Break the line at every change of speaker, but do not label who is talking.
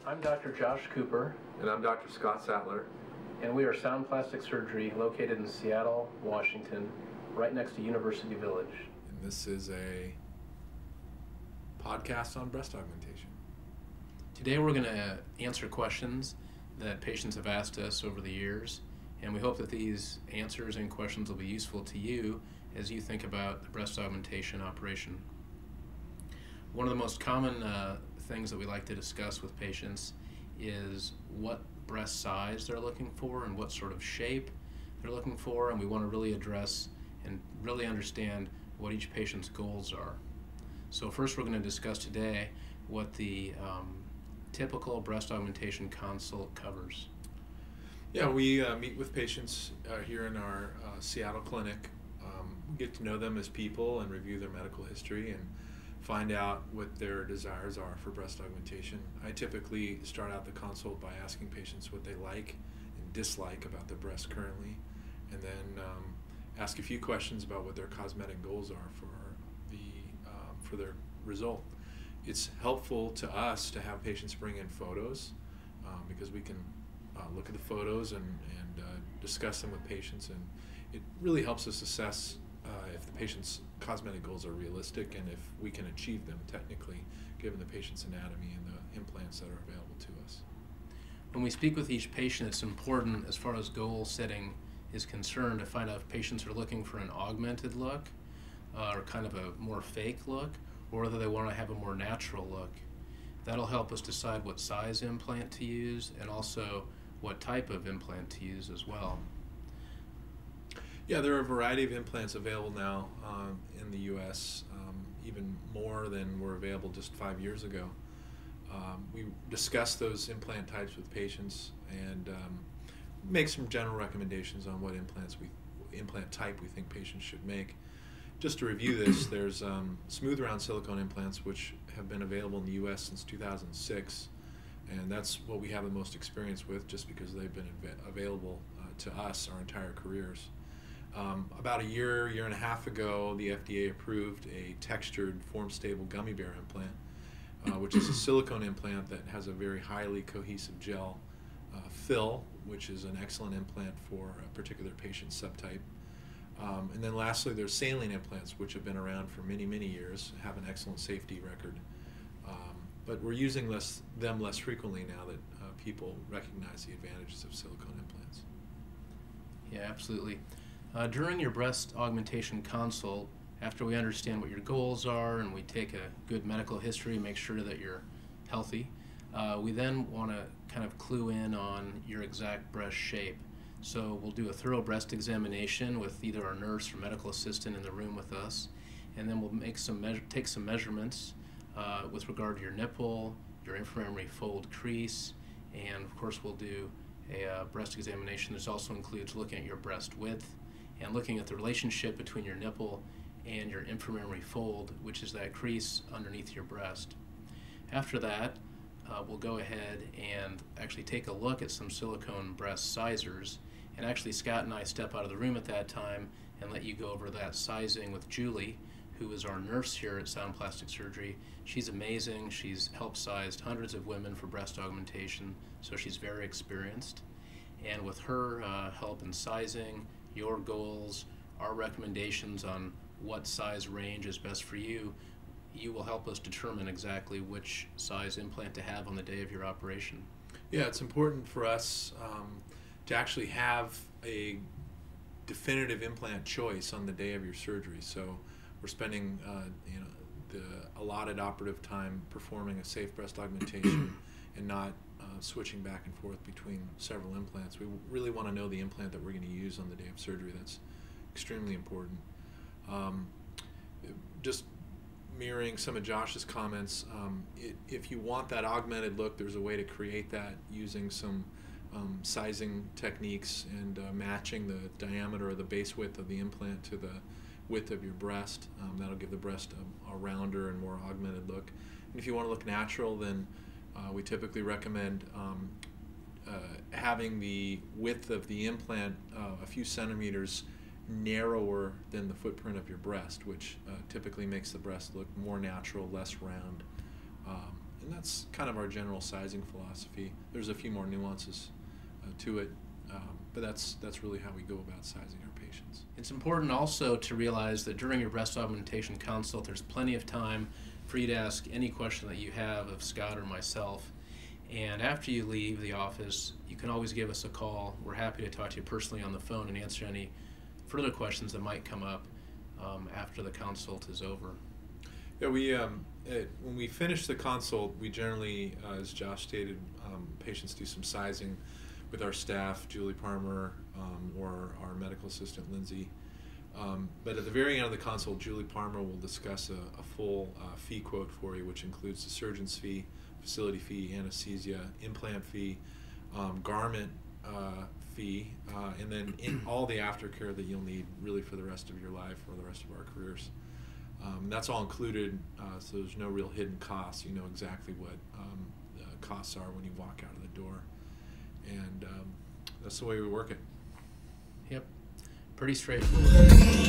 I'm Dr. Josh Cooper.
And I'm Dr. Scott Sattler.
And we are Sound Plastic Surgery located in Seattle, Washington, right next to University Village.
And this is a podcast on breast augmentation.
Today we're going to answer questions that patients have asked us over the years, and we hope that these answers and questions will be useful to you as you think about the breast augmentation operation. One of the most common things that we like to discuss with patients is what breast size they're looking for and what sort of shape they're looking for, and we want to really address and really understand what each patient's goals are. So first we're going to discuss today what the typical breast augmentation consult covers.
Yeah, we meet with patients here in our Seattle clinic. We get to know them as people and review their medical history and find out what their desires are for breast augmentation. I typically start out the consult by asking patients what they like and dislike about their breast currently, and then ask a few questions about what their cosmetic goals are for their result. It's helpful to us to have patients bring in photos because we can look at the photos and discuss them with patients, and it really helps us assess if the patient's cosmetic goals are realistic and if we can achieve them technically given the patient's anatomy and the implants that are available to us.
When we speak with each patient, it's important as far as goal setting is concerned to find out if patients are looking for an augmented look or kind of a more fake look, or whether they want to have a more natural look. That'll help us decide what size implant to use and also what type of implant to use as well.
Yeah, there are a variety of implants available now in the U.S., even more than were available just 5 years ago. We discuss those implant types with patients and make some general recommendations on what implant type we think patients should make. Just to review this, there's smooth round silicone implants which have been available in the U.S. since 2006, and that's what we have the most experience with just because they've been available to us our entire careers. About a year and a half ago, the FDA approved a textured form-stable gummy bear implant, which is a silicone implant that has a very highly cohesive gel fill, which is an excellent implant for a particular patient subtype. And then lastly, there's saline implants, which have been around for many, many years, have an excellent safety record. But we're using them less frequently now that people recognize the advantages of silicone implants.
Yeah, absolutely. During your breast augmentation consult, after we understand what your goals are and we take a good medical history, make sure that you're healthy, we then want to kind of clue in on your exact breast shape. So we'll do a thorough breast examination with either our nurse or medical assistant in the room with us, and then we'll take some measurements with regard to your nipple, your inframammary fold crease, and of course we'll do a breast examination. This also includes looking at your breast width and looking at the relationship between your nipple and your inframammary fold, which is that crease underneath your breast. After that, we'll go ahead and actually take a look at some silicone breast sizers, and actually Scott and I step out of the room at that time and let you go over that sizing with Julie, who is our nurse here at Sound Plastic Surgery. She's amazing. She's helped sized hundreds of women for breast augmentation, so she's very experienced. And with her help in sizing, your goals, our recommendations on what size range is best for you, you will help us determine exactly which size implant to have on the day of your operation.
Yeah, it's important for us to actually have a definitive implant choice on the day of your surgery. So we're spending the allotted operative time performing a safe breast augmentation and not switching back and forth between several implants. We really want to know the implant that we're going to use on the day of surgery. That's extremely important. Just mirroring some of Josh's comments, if you want that augmented look, there's a way to create that using some sizing techniques and matching the diameter or the base width of the implant to the width of your breast. That'll give the breast a rounder and more augmented look. And if you want to look natural, then we typically recommend having the width of the implant a few centimeters narrower than the footprint of your breast, which typically makes the breast look more natural, less round. And that's kind of our general sizing philosophy. There's a few more nuances to it, but that's really how we go about sizing our patients.
It's important also to realize that during your breast augmentation consult, there's plenty of time for you to ask any question that you have of Scott or myself. And after you leave the office, you can always give us a call. We're happy to talk to you personally on the phone and answer any further questions that might come up after the consult is over.
Yeah, when we finish the consult, we generally, as Josh stated, patients do some sizing with our staff, Julie Parmer, or our medical assistant, Lindsay. But at the very end of the consult, Julie Parmer will discuss a full fee quote for you, which includes the surgeon's fee, facility fee, anesthesia, implant fee, garment fee, and then all the aftercare that you'll need really for the rest of your life or the rest of our careers. That's all included, so there's no real hidden costs. You know exactly what the costs are when you walk out of the door, and that's the way we work it.
Yep, pretty straightforward.